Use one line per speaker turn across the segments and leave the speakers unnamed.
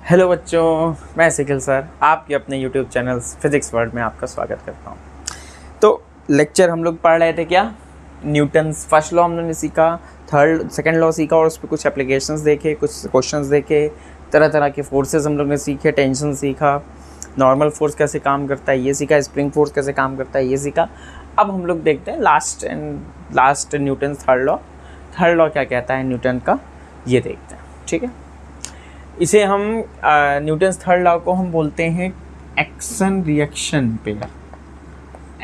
Hello बच्चों, मैं सिखिल sir आपके अपने यूट्यूब चैनल फिजिक्स वर्ल्ड में आपका स्वागत करता हूँ। तो लेक्चर हम लोग पढ़ रहे थे क्या, न्यूटन्स फर्स्ट लॉ हमने सीखा, सेकंड लॉ सीखा और उस पर कुछ एप्लीकेशंस देखे, कुछ क्वेश्चंस देखे, तरह तरह के फोर्सेस हम लोग ने सीखे, टेंशन सीखा, नॉर्मल फोर्स कैसे काम करता है ये सीखा, स्प्रिंग फोर्स कैसे काम करता है ये सीखा। अब हम लोग देखते हैं लास्ट न्यूटन थर्ड लॉ क्या कहता है न्यूटन का, ये देखते हैं। ठीक है, इसे हम न्यूटन्स थर्ड लॉ को हम बोलते हैं action reaction pair.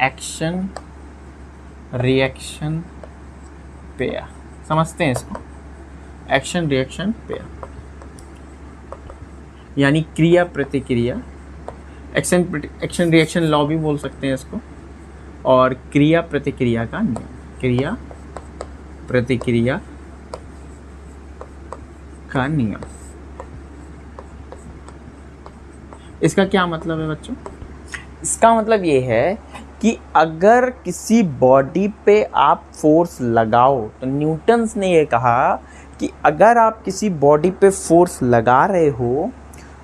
Action reaction pair समझते हैं इसको, एक्शन रिएक्शन पेयर यानी क्रिया प्रतिक्रिया। एक्शन रिएक्शन लॉ भी बोल सकते हैं इसको, और क्रिया प्रतिक्रिया का नियम, क्रिया प्रतिक्रिया का नियम। इसका क्या मतलब है बच्चों? इसका मतलब ये है कि अगर किसी बॉडी पे आप फोर्स लगाओ, तो न्यूटन्स ने ये कहा कि अगर आप किसी बॉडी पे फोर्स लगा रहे हो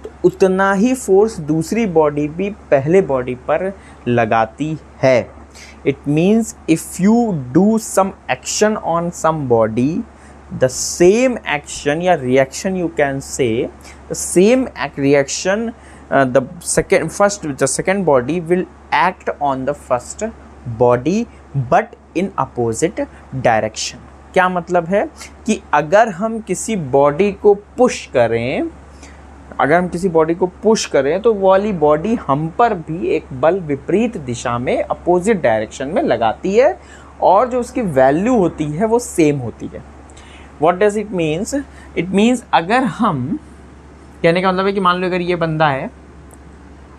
तो उतना ही फोर्स दूसरी बॉडी भी पहले बॉडी पर लगाती है। It means if you do some action on some body, the same action या reaction you can say, the same reaction the second body will act on the first body but in opposite direction। क्या मतलब है कि अगर हम किसी body को push करें, तो वो वाली बॉडी हम पर भी एक बल विपरीत दिशा में अपोजिट डायरेक्शन में लगाती है, और जो उसकी वैल्यू होती है वो सेम होती है। What does it means? It means अगर हम, कहने का मतलब है कि मान लो अगर ये बंदा है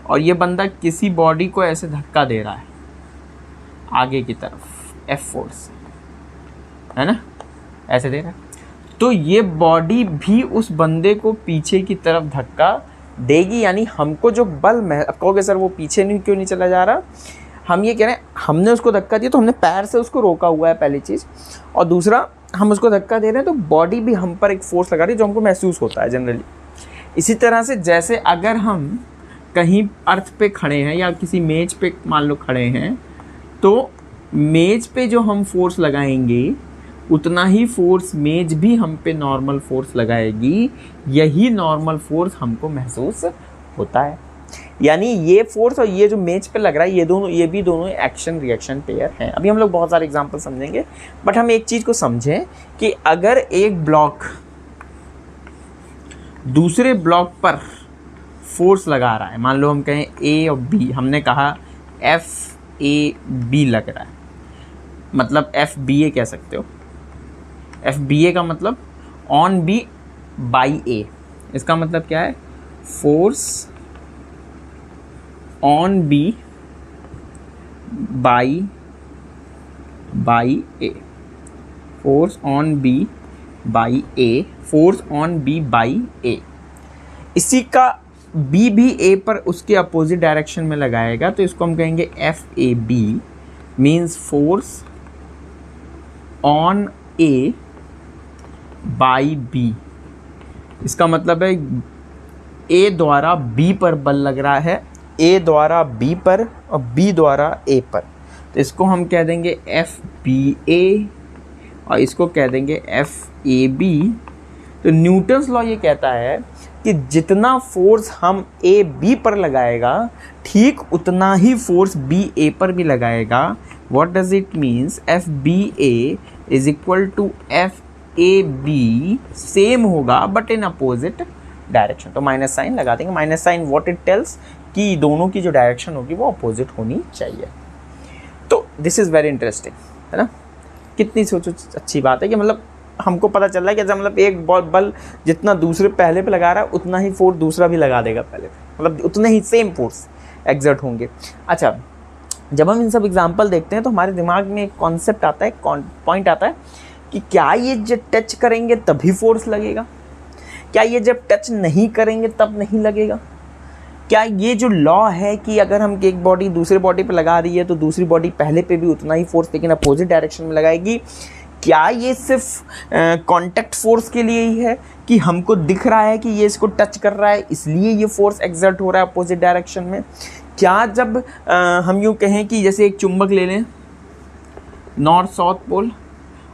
और ये बंदा किसी बॉडी को ऐसे धक्का दे रहा है आगे की तरफ F फोर्स, है ना, ऐसे दे रहा है, तो ये बॉडी भी उस बंदे को पीछे की तरफ धक्का देगी। यानी हमको जो बल में, अब कहोगे सर वो पीछे क्यों नहीं चला जा रहा, हम ये कह रहे हैं हमने उसको धक्का दिया तो हमने पैर से उसको रोका हुआ है पहली चीज़, और दूसरा हम उसको धक्का दे रहे हैं तो बॉडी भी हम पर एक फोर्स लगा रही है जो हमको महसूस होता है जनरली। इसी तरह से जैसे अगर हम कहीं अर्थ पे खड़े हैं या किसी मेज पे मान लो खड़े हैं, तो मेज पे जो हम फोर्स लगाएंगे उतना ही फोर्स मेज भी हम पे नॉर्मल फोर्स लगाएगी, यही नॉर्मल फोर्स हमको महसूस होता है। यानी ये फोर्स और ये जो मेज पे लग रहा है ये भी दोनों एक्शन रिएक्शन पेयर हैं। अभी हम लोग बहुत सारे एग्जांपल समझेंगे, बट हम एक चीज़ को समझें कि अगर एक ब्लॉक दूसरे ब्लॉक पर फोर्स लगा रहा है, मान लो हम कहें ए और बी, हमने कहा FAB लग रहा है, मतलब FBA कह सकते हो। FBA का मतलब ऑन बी बाई ए, इसका मतलब क्या है, force on B by A, force on B by A, force on B by A. इसी का बी भी ए पर उसके अपोजिट डायरेक्शन में लगाएगा, तो इसको हम कहेंगे FAB, means force on A by B. इसका मतलब है ए द्वारा बी पर बल लग रहा है, ए द्वारा बी पर और बी द्वारा ए पर, तो इसको हम कह देंगे FBA और इसको कह देंगे FAB। तो न्यूटन्स लॉ ये कहता है कि जितना फोर्स हम AB पर लगाएगा ठीक उतना ही फोर्स BA पर भी लगाएगा। What does it means, FBA is equal to FAB, same होगा बट इन अपोजिट डायरेक्शन। तो माइनस साइन लगा देंगे। Minus sign what it tells कि दोनों की जो डायरेक्शन होगी वो अपोजिट होनी चाहिए। तो दिस इज़ वेरी इंटरेस्टिंग, है ना। कितनी सोचो अच्छी बात है कि मतलब हमको पता चल रहा है कि मतलब एक बल जितना दूसरे पहले पे लगा रहा है उतना ही फोर्स दूसरा भी लगा देगा पहले पे, मतलब उतने ही सेम फोर्स एग्जर्ट होंगे। अच्छा, जब हम इन सब एग्जाम्पल देखते हैं तो हमारे दिमाग में एक कॉन्सेप्ट आता है, पॉइंट आता है कि क्या ये जब टच करेंगे तभी फोर्स लगेगा, क्या ये जब टच नहीं करेंगे तब नहीं लगेगा, क्या ये जो लॉ है कि अगर हम एक बॉडी दूसरे बॉडी पे लगा रही है तो दूसरी बॉडी पहले पे भी उतना ही फोर्स लेकिन अपोजिट डायरेक्शन में लगाएगी, क्या ये सिर्फ कांटेक्ट फोर्स के लिए ही है, कि हमको दिख रहा है कि ये इसको टच कर रहा है, इसलिए ये फोर्स एक्सर्ट हो रहा है अपोजिट डायरेक्शन में? क्या जब हम यूँ कहें कि जैसे एक चुंबक ले लें नॉर्थ साउथ पोल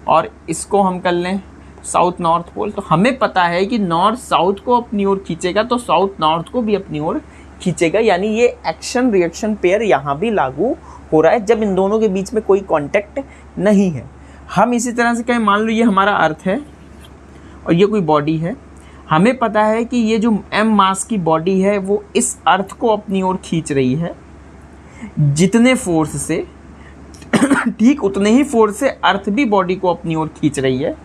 और इसको हम कर लें साउथ नॉर्थ पोल, तो हमें पता है कि नॉर्थ साउथ को अपनी ओर खींचेगा तो साउथ नॉर्थ को भी अपनी ओर खींचेगा, यानी ये एक्शन रिएक्शन पेयर यहाँ भी लागू हो रहा है जब इन दोनों के बीच में कोई कांटेक्ट नहीं है। हम इसी तरह से कहें, मान लो ये हमारा अर्थ है और ये कोई बॉडी है, हमें पता है कि ये जो m मास की बॉडी है वो इस अर्थ को अपनी ओर खींच रही है, जितने फोर्स से ठीक उतने ही फोर्स से अर्थ भी बॉडी को अपनी ओर खींच रही है।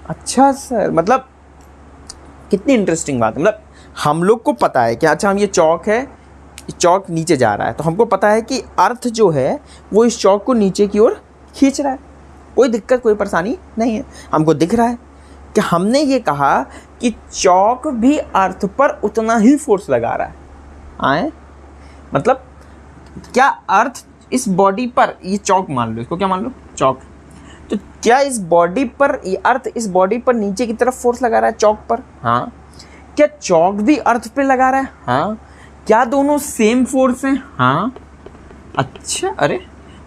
अच्छा सर, मतलब कितनी इंटरेस्टिंग बात है। मतलब हम लोग को पता है कि अच्छा हम ये चौक है, चौक नीचे जा रहा है, तो हमको पता है कि अर्थ जो है वो इस चौक को नीचे की ओर खींच रहा है, कोई दिक्कत कोई परेशानी नहीं है। हमको दिख रहा है कि हमने ये कहा कि चौक भी अर्थ पर उतना ही फोर्स लगा रहा है। आए मतलब क्या अर्थ इस बॉडी पर, ये चौक मान लो, इसको क्या मान लो चौक, तो क्या इस बॉडी पर, ये अर्थ इस बॉडी पर नीचे की तरफ फोर्स लगा रहा है चौक पर? हाँ। क्या चौक भी अर्थ पे लगा रहा है? हाँ। क्या दोनों सेम फोर्स हैं? हाँ। अच्छा, अरे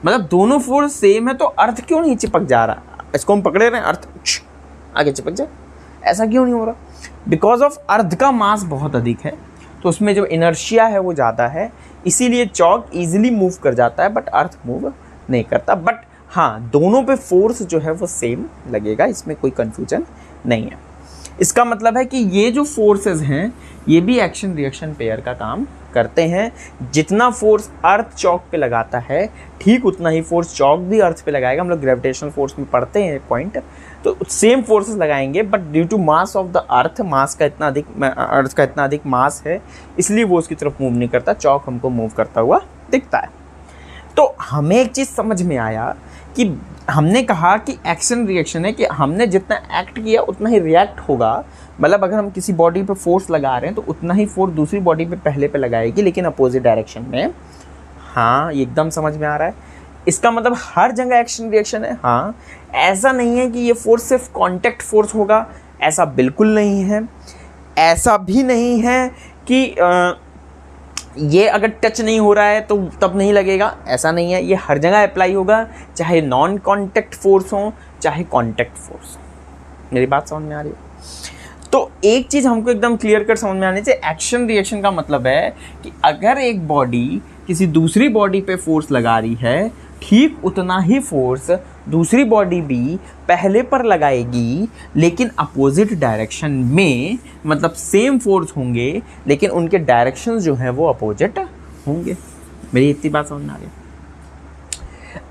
मतलब दोनों फोर्स सेम है तो अर्थ क्यों नहीं चिपक जा रहा? इसको हम पकड़े रहे हैं, अर्थ आगे चिपक जाए, ऐसा क्यों नहीं हो रहा? बिकॉज ऑफ अर्थ का मास बहुत अधिक है, तो उसमें जो इनर्शिया है वो ज़्यादा है, इसीलिए चौक इजीली मूव कर जाता है बट अर्थ मूव नहीं करता। बट हाँ, दोनों पे फोर्स जो है वो सेम लगेगा, इसमें कोई कन्फ्यूजन नहीं है। इसका मतलब है कि ये जो फोर्सेस हैं ये भी एक्शन रिएक्शन पेयर का काम करते हैं। जितना फोर्स अर्थ चौक पे लगाता है ठीक उतना ही फोर्स चौक भी अर्थ पे लगाएगा। हम लोग ग्रेविटेशनल फोर्स में पढ़ते हैं पॉइंट, तो सेम फोर्सेस लगाएंगे but due to mass of the earth, mass का इतना अधिक, अर्थ का इतना अधिक मास है इसलिए वो उसकी तरफ मूव नहीं करता, चौक हमको मूव करता हुआ दिखता है। तो हमें एक चीज़ समझ में आया कि हमने कहा कि एक्शन रिएक्शन है कि हमने जितना एक्ट किया उतना ही रिएक्ट होगा। मतलब अगर हम किसी बॉडी पे फोर्स लगा रहे हैं तो उतना ही फोर्स दूसरी बॉडी पे पहले पे लगाएगी, लेकिन अपोजिट डायरेक्शन में। हाँ, ये एकदम समझ में आ रहा है। इसका मतलब हर जगह एक्शन रिएक्शन है? हाँ। ऐसा नहीं है कि ये फोर्स सिर्फ कांटेक्ट फोर्स होगा, ऐसा बिल्कुल नहीं है। ऐसा भी नहीं है कि ये अगर टच नहीं हो रहा है तो तब नहीं लगेगा, ऐसा नहीं है। ये हर जगह अप्लाई होगा, चाहे नॉन कांटेक्ट फोर्स हो चाहे कांटेक्ट फोर्स हो। मेरी बात समझ में आ रही है? तो एक चीज़ हमको एकदम क्लियर कर समझ में आनी चाहिए, एक्शन रिएक्शन का मतलब है कि अगर एक बॉडी किसी दूसरी बॉडी पे फोर्स लगा रही है, ठीक उतना ही फोर्स दूसरी बॉडी भी पहले पर लगाएगी, लेकिन अपोजिट डायरेक्शन में। मतलब सेम फोर्स होंगे लेकिन उनके डायरेक्शंस जो हैं वो अपोजिट होंगे। मेरी इतनी बात समझ में आ रही है?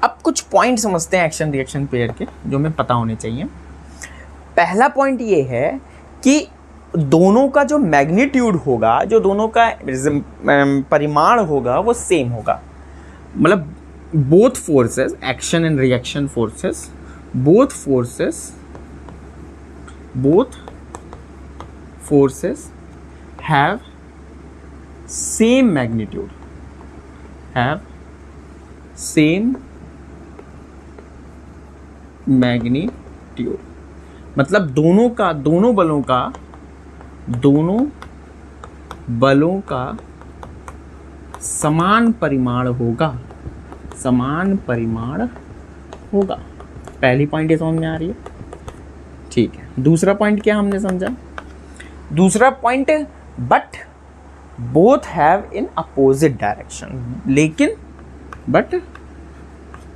अब कुछ पॉइंट समझते हैं एक्शन रिएक्शन पेयर के जो हमें पता होने चाहिए। पहला पॉइंट ये है कि दोनों का जो मैग्नीट्यूड होगा, जो दोनों का परिमाण होगा वो सेम होगा। मतलब both forces, action and reaction forces, both forces have same magnitude, have same magnitude। मतलब दोनों बलों का समान परिमाण होगा, समान परिमाण होगा। पहली पॉइंट ये समझ में आ रही है? ठीक है। दूसरा पॉइंट क्या हमने समझा? दूसरा point, but both have in opposite direction, लेकिन but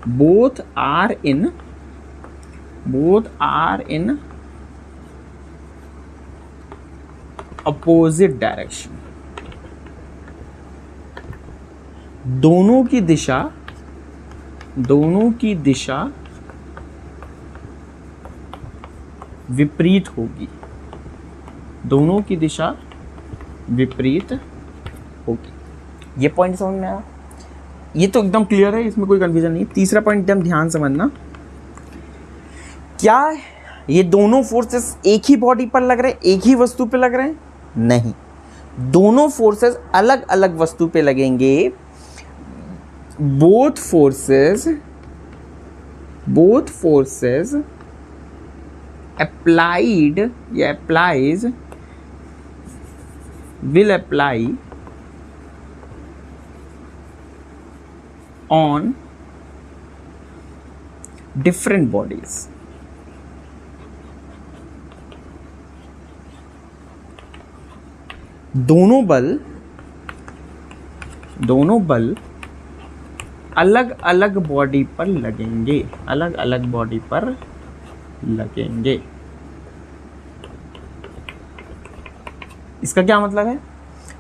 both are in opposite direction. दोनों की दिशा विपरीत होगी, दोनों की दिशा विपरीत होगी। ये पॉइंट समझ में आया? ये तो एकदम क्लियर है, इसमें कोई कंफ्यूजन नहीं। तीसरा पॉइंट एकदम ध्यान समझना, क्या ये दोनों फोर्सेस एक ही बॉडी पर लग रहे हैं, एक ही वस्तु पे लग रहे हैं? नहीं, दोनों फोर्सेस अलग अलग वस्तु पे लगेंगे। both forces applied या applies will apply on different bodies. दोनों बल अलग अलग बॉडी पर लगेंगे, अलग अलग बॉडी पर लगेंगे। इसका क्या मतलब है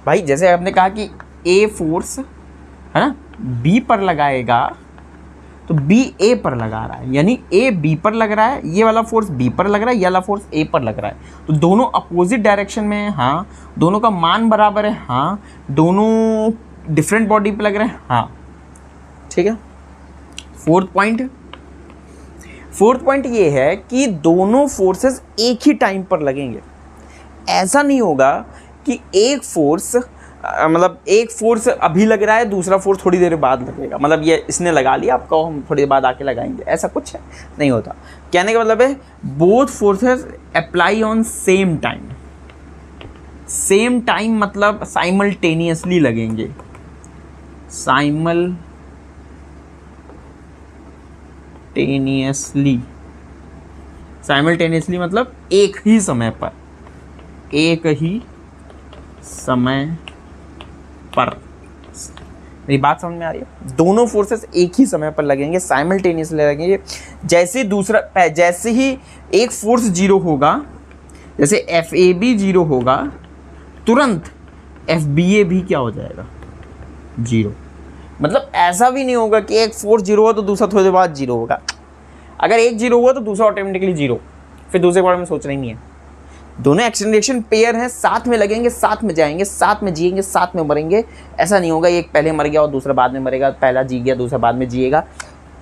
भाई? जैसे आपने कहा कि ए फोर्स है ना बी पर लगाएगा, तो बी ए पर लगा रहा है, यानी ए बी पर लग रहा है, ये वाला फोर्स बी पर लग रहा है, ये वाला फोर्स ए पर लग रहा है। तो दोनों अपोजिट डायरेक्शन में है, हाँ। दोनों का मान बराबर है, हाँ। दोनों डिफरेंट बॉडी पे लग रहे हैं, हाँ। ठीक है। फोर्थ पॉइंट ये है कि दोनों फोर्सेस एक ही टाइम पर लगेंगे। ऐसा नहीं होगा कि एक फोर्स अभी लग रहा है, दूसरा फोर्स थोड़ी देर बाद लगेगा, मतलब ये इसने लगा लिया, आपको हम थोड़ी देर बाद आके लगाएंगे, ऐसा कुछ नहीं होता। कहने का मतलब है both forces apply on same time. Same time मतलब साइमल्टेनियसली लगेंगे, साइमल्टेनियसली मतलब एक ही समय पर। मेरी बात समझ में आ रही है? दोनों फोर्सेस एक ही समय पर लगेंगे, साइमल्टेनियसली लगेंगे। जैसे ही एक फोर्स जीरो होगा, जैसे एफ ए बी जीरो होगा, तुरंत एफ बी ए भी क्या हो जाएगा? जीरो। मतलब ऐसा भी नहीं होगा कि एक फोर्स जीरो हुआ तो दूसरा थोड़ी देर बाद जीरो होगा। अगर एक जीरो हुआ तो दूसरा ऑटोमेटिकली जीरो, फिर दूसरे के बारे में सोचना ही नहीं है। दोनों एक्शन रिएक्शन पेयर हैं, साथ में लगेंगे, साथ में जाएंगे, साथ में जिएंगे, साथ में मरेंगे। ऐसा नहीं होगा एक पहले मर गया और दूसरा बाद में मरेगा, पहला जी गया दूसरा बाद में जिएगा,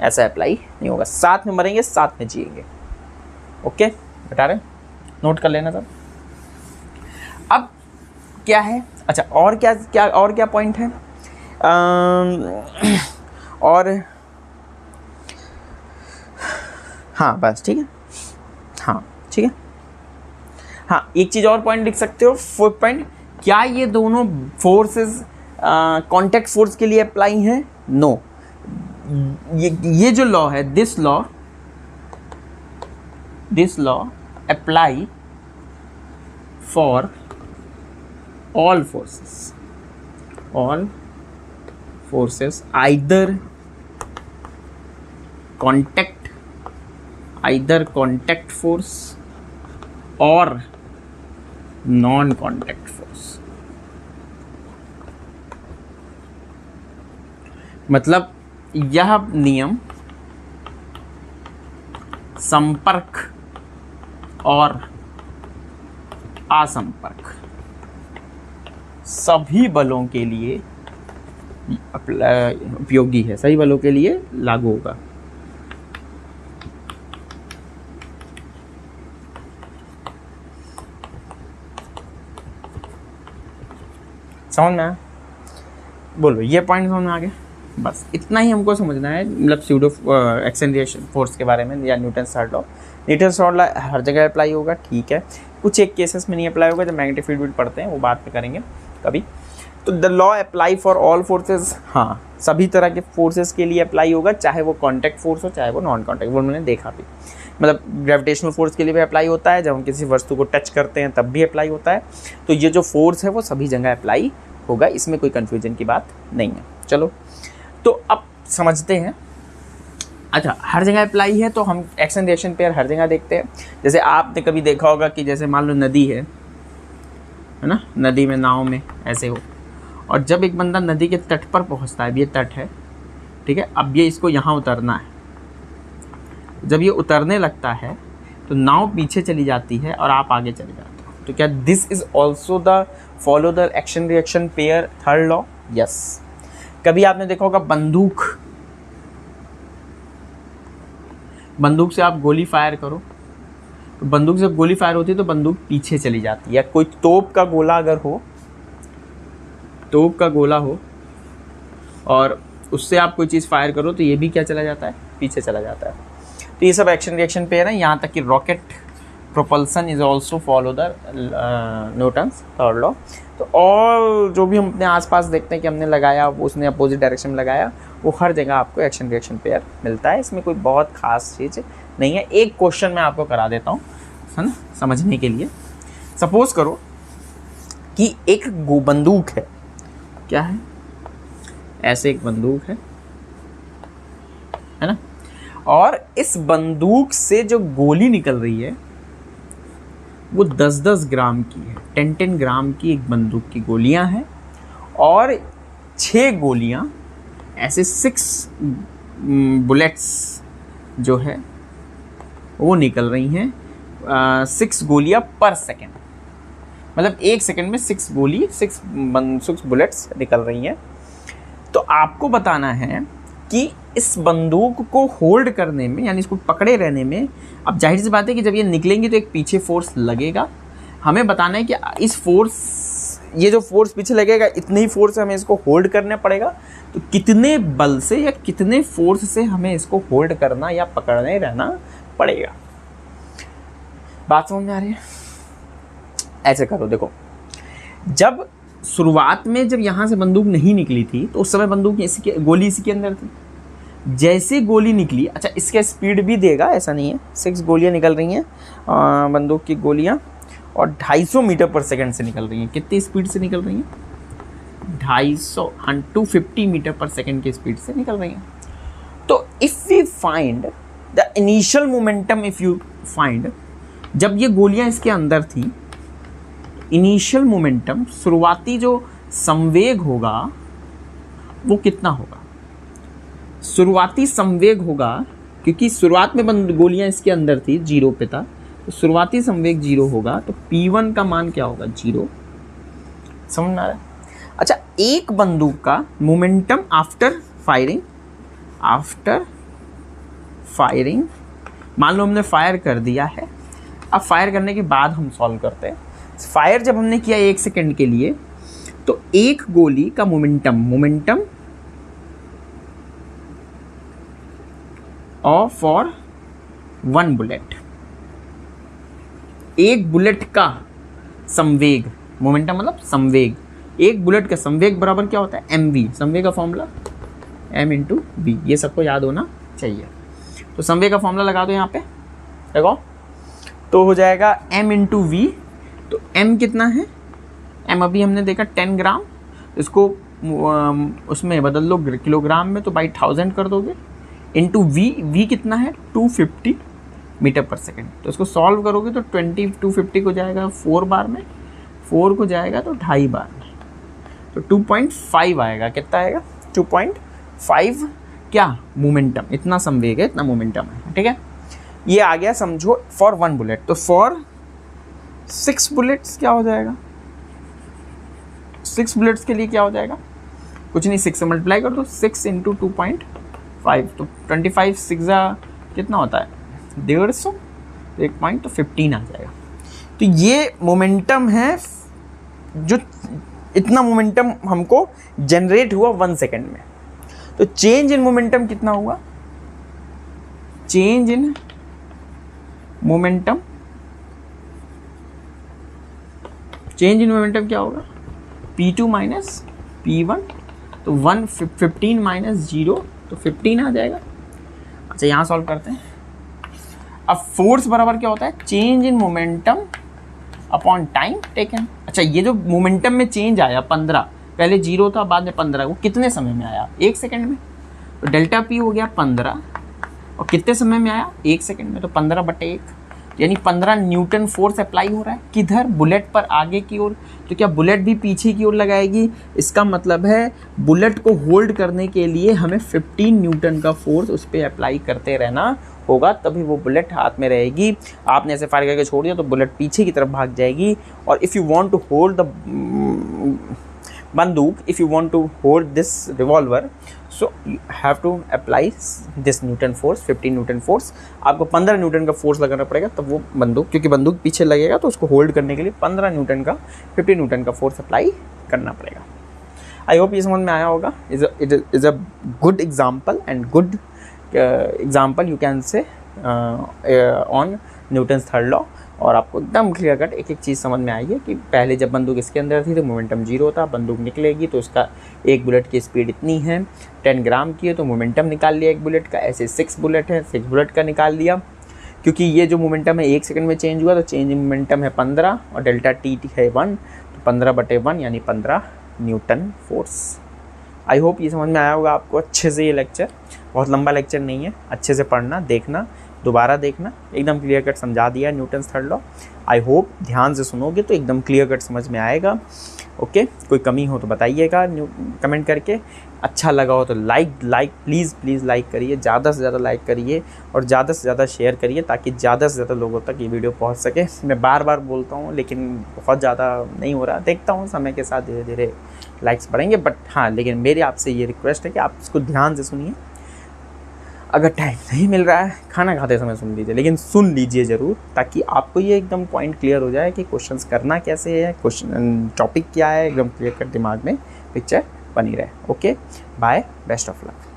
ऐसा अप्लाई नहीं होगा। साथ में मरेंगे, साथ में जिएंगे। ओके, बता रहे, नोट कर लेना सब। अब क्या है, अच्छा और क्या पॉइंट है? और हाँ बस ठीक है, हाँ ठीक है। हाँ, एक चीज़ और पॉइंट लिख सकते हो, फोर्थ पॉइंट, क्या ये दोनों फोर्सेस कॉन्टैक्ट फोर्स के लिए अप्लाई हैं? नो। ये जो लॉ है, this law apply for all forces either contact force or non contact force. मतलब यह नियम संपर्क और असंपर्क सभी बलों के लिए उपयोगी है, सभी बलों के लिए लागू होगा। समझ में? बोलो, ये पॉइंट समझ में आ गया? बस इतना ही हमको समझना है, मतलब स्यूडो एक्सेलरेशन फोर्स के बारे में, या Newton's third law. Newton's third law हर जगह अप्लाई होगा, ठीक है। कुछ एक केसेस में नहीं अप्लाई होगा, जब मैग्नेटिक फील्ड पढ़ते हैं वो बात पे करेंगे कभी। तो the law apply for all forces, हाँ सभी तरह के फोर्सेस के लिए अप्लाई होगा, चाहे वो कॉन्टैक्ट फोर्स हो चाहे वो नॉन कॉन्टैक्ट। वो मैंने देखा भी, मतलब ग्रेविटेशनल फोर्स के लिए भी अप्लाई होता है, जब हम किसी वस्तु को टच करते हैं तब भी अप्लाई होता है। तो ये जो फोर्स है वो सभी जगह अप्लाई होगा, इसमें कोई कन्फ्यूजन की बात नहीं है। चलो, तो अब समझते हैं। अच्छा, हर जगह अप्लाई है तो हम एक्शन रिएक्शन पेयर हर जगह देखते हैं। जैसे आपने कभी देखा होगा कि जैसे मान लो नदी है ना, नदी में नाव में ऐसे हो, और जब एक बंदा नदी के तट पर पहुंचता है, ये तट है, ठीक है, अब ये इसको यहाँ उतरना है। जब ये उतरने लगता है तो नाव पीछे चली जाती है और आप आगे चले जाते हो। तो क्या this is also the follow the action reaction pair third law? Yes. कभी आपने देखा होगा बंदूक से आप गोली फायर करो, तो बंदूक से गोली फायर होती है तो बंदूक पीछे चली जाती है। या कोई तोप का गोला अगर हो, तोप का गोला हो और उससे आप कोई चीज़ फायर करो तो ये भी क्या चला जाता है? पीछे चला जाता है। तो ये सब एक्शन रिएक्शन पेयर है। यहाँ तक कि rocket propulsion is also follow the Newton's third law. तो और जो भी हम अपने आसपास देखते हैं कि हमने लगाया, उसने अपोजिट डायरेक्शन में लगाया, वो हर जगह आपको एक्शन रिएक्शन पेयर मिलता है। इसमें कोई बहुत खास चीज़ नहीं है। एक क्वेश्चन मैं आपको करा देता हूँ, है ना, समझने के लिए। सपोज करो कि एक बंदूक है, क्या है, ऐसे एक बंदूक है ना, और इस बंदूक से जो गोली निकल रही है वो 10-10 ग्राम की है, 10-10 ग्राम की एक बंदूक की गोलियां हैं, और 6 गोलियां ऐसे 6 बुलेट्स जो है वो निकल रही हैं, 6 गोलियां पर सेकेंड, मतलब 1 सेकेंड में 6 गोली 6 बुलेट्स निकल रही हैं। तो आपको बताना है कि इस बंदूक को होल्ड करने में, यानी इसको पकड़े रहने में, अब जाहिर सी बात है कि जब ये निकलेंगी तो एक पीछे फोर्स लगेगा। हमें बताना है कि इस फोर्स, ये जो फोर्स पीछे लगेगा, इतने ही फोर्स से हमें इसको होल्ड करना पड़ेगा। तो कितने बल से या कितने फोर्स से हमें इसको होल्ड करना या पकड़ने रहना पड़ेगा। बात समझ में आ रही है? ऐसे करो, देखो, जब शुरुआत में जब यहाँ से बंदूक नहीं निकली थी तो उस समय बंदूक गोली इसी के अंदर थी। जैसे गोली निकली, अच्छा इसका स्पीड भी देगा, ऐसा नहीं है, 6 गोलियाँ निकल रही हैं बंदूक की गोलियाँ, और 250 मीटर पर सेकंड से निकल रही हैं। कितनी स्पीड से निकल रही हैं? 250 मीटर पर सेकंड की स्पीड से निकल रही हैं। तो if we find the initial momentum, if you find, जब ये गोलियाँ इसके अंदर थी, इनिशियल मोमेंटम, शुरुआती जो संवेग होगा वो कितना होगा? शुरुआती संवेग होगा, क्योंकि शुरुआत में गोलियां इसके अंदर थी, 0 पे था, तो शुरुआती संवेग 0 होगा, तो P1 का मान क्या होगा? 0। समझ में आ रहा है? अच्छा, एक बंदूक का मोमेंटम आफ्टर फायरिंग, मान लो हमने फायर कर दिया है, अब फायर करने के बाद हम सॉल्व करते हैं। फायर जब हमने किया 1 सेकेंड के लिए, तो एक गोली का मोमेंटम और फॉर 1 बुलेट, एक बुलेट का संवेग, मोमेंटम मतलब संवेग, एक बुलेट का संवेग बराबर क्या होता है? mv। संवेग का फॉर्मूला m × v, ये सबको याद होना चाहिए। तो संवेग का फॉर्मूला लगा दो यहाँ पे, देखो, तो हो जाएगा m × v। तो m कितना है? m अभी हमने देखा 10 ग्राम, इसको उसमें बदल लो किलोग्राम में, तो बाई 1000 कर दोगे, इंटू v कितना है? 250 मीटर पर सेकेंड। तो इसको सॉल्व करोगे तो 250 को जाएगा 4 बार में, 4 को जाएगा तो 2.5 बार में, तो 2.5 आएगा। कितना आएगा? 2.5 क्या? मोमेंटम, इतना संवेग है, इतना मोमेंटम है, ठीक है। ये आ गया, समझो, फॉर 1 बुलेट। तो फॉर 6 बुलेट्स क्या हो जाएगा? 6 बुलेट्स के लिए क्या हो जाएगा? कुछ नहीं, 6 से मल्टीप्लाई कर दो, 6 × 2.5, तो 25 6 कितना होता है? 150, 1 पॉइंट, तो 15 आ जाएगा। तो ये मोमेंटम है, जो इतना मोमेंटम हमको जनरेट हुआ 1 सेकेंड में। तो चेंज इन मोमेंटम कितना हुआ? चेंज इन मोमेंटम क्या होगा? P2 माइनस P1, तो 15 माइनस 0, तो 15 आ जाएगा। अच्छा, यहाँ सॉल्व करते हैं। अब फोर्स बराबर क्या होता है? Change in momentum upon time taken. अच्छा, ये जो मोमेंटम में चेंज आया 15, पहले 0 था, बाद में 15, वो कितने समय में आया? 1 सेकेंड में। तो डेल्टा P हो गया 15, और कितने समय में आया? 1 सेकेंड में, तो 15/1, यानी 15 न्यूटन फोर्स अप्लाई हो रहा है। किधर? बुलेट पर, आगे की ओर। तो क्या बुलेट भी पीछे की ओर लगाएगी? इसका मतलब है बुलेट को होल्ड करने के लिए हमें 15 न्यूटन का फोर्स उस पर अप्लाई करते रहना होगा, तभी वो बुलेट हाथ में रहेगी। आपने ऐसे फायर करके छोड़ दिया तो बुलेट पीछे की तरफ भाग जाएगी। और if you want to hold the बंदूक, if you want to hold this revolver, so you have to apply this newton force, 15 newton force. आपको 15 न्यूटन का फोर्स लगाना पड़ेगा, तब वो बंदूक, क्योंकि बंदूक पीछे लगेगा तो उसको होल्ड करने के लिए 15 न्यूटन का, 15 न्यूटन का फोर्स अप्लाई करना पड़ेगा। आई होप ये समझ में आया होगा। It is a good example and good example you can say on Newton's third law, और आपको एकदम क्लियर कट एक एक चीज़ समझ में आई है कि पहले जब बंदूक इसके अंदर थी तो मोमेंटम 0 था, बंदूक निकलेगी तो उसका एक बुलेट की स्पीड इतनी है, 10 ग्राम की है तो मोमेंटम निकाल लिया एक बुलेट का। ऐसे 6 बुलेट है, 6 बुलेट का निकाल लिया। क्योंकि ये जो मोमेंटम है 1 सेकंड में चेंज हुआ तो चेंज इन मोमेंटम है 15 और डेल्टा टी है 1, तो 15/1 यानी 15 न्यूटन फोर्स। आई होप ये समझ में आया होगा आपको अच्छे से। ये लेक्चर बहुत लंबा लेक्चर नहीं है, अच्छे से पढ़ना, देखना, दोबारा देखना, एकदम क्लियर कट समझा दिया Newton's third law. I hope ध्यान से सुनोगे तो एकदम क्लियर कट समझ में आएगा। ओके, कोई कमी हो तो बताइएगा कमेंट करके। अच्छा लगा हो तो लाइक प्लीज़ लाइक करिए, ज़्यादा से ज़्यादा लाइक करिए और ज़्यादा से ज़्यादा शेयर करिए ताकि ज़्यादा से ज़्यादा लोगों तक ये वीडियो पहुंच सके। मैं बार बार बोलता हूँ लेकिन बहुत ज़्यादा नहीं हो रहा, देखता हूँ समय के साथ धीरे धीरे लाइक्स बढ़ेंगे। बट हाँ, लेकिन मेरी आपसे ये रिक्वेस्ट है कि आप इसको ध्यान से सुनिए। अगर टाइम नहीं मिल रहा है खाना खाते समय सुन लीजिए, लेकिन सुन लीजिए ज़रूर, ताकि आपको ये एकदम पॉइंट क्लियर हो जाए कि क्वेश्चंस करना कैसे है, क्वेश्चन टॉपिक क्या है, एकदम क्लियर कर दिमाग में पिक्चर बनी रहे। Okay, bye, best of luck.